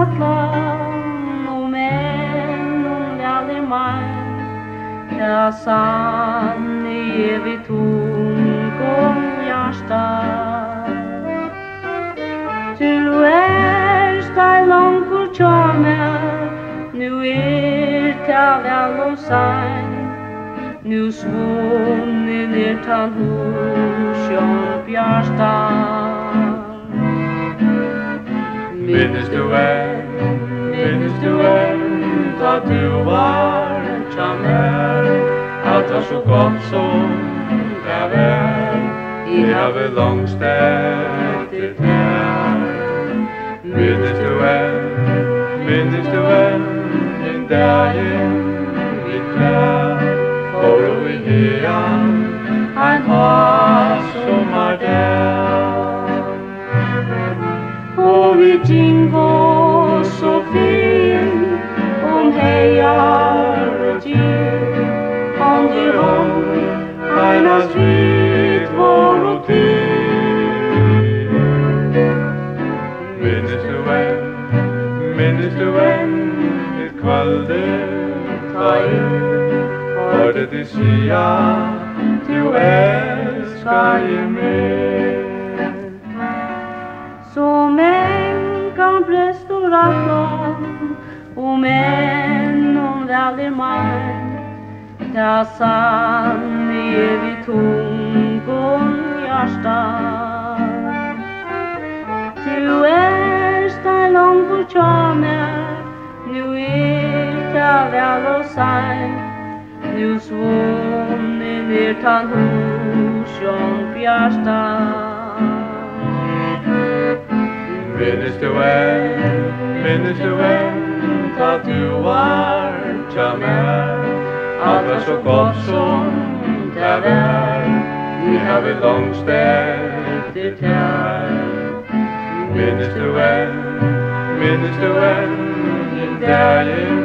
ætlan men väl meint, ja sanni vi tungum hjarta. Du ei longur hjá mér, nú ta vel seint, nú svunnin tann hugsjón bjarta. Minnist tú enn, da du vart hjá mér, allt var så gott som det var, I havi longst eftir Minnist tú enn, den dagin vi glað, fóru I hagan, ein hásummardag. Og vi gingu så fin, heygar og Einans vóru Minnist tú enn, ditt kvöldi hørte de sia, du elskar mig. Så mangan brestur ætlan, men väl meint, ja sanni vi tungum hjarta. Du ei longur hjá mér, nú ta vel seint, nú svunnin tann hugsjón bjarta. Minnist tú enn, da du vart hjá mér, allt var så gott som det var, I havi longst eftir Minnist tú enn, den dagin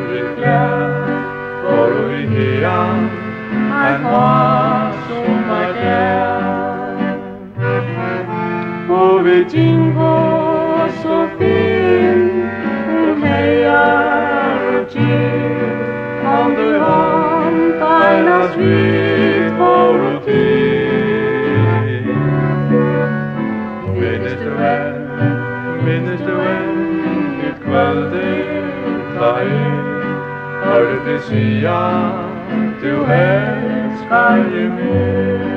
vi glað, fóru I hagan, ein hásummardag. Og vi gingu så fin, heygar og einans vóru Minnist tú enn, ditt kvöldi hørte de sia, du elskar mig.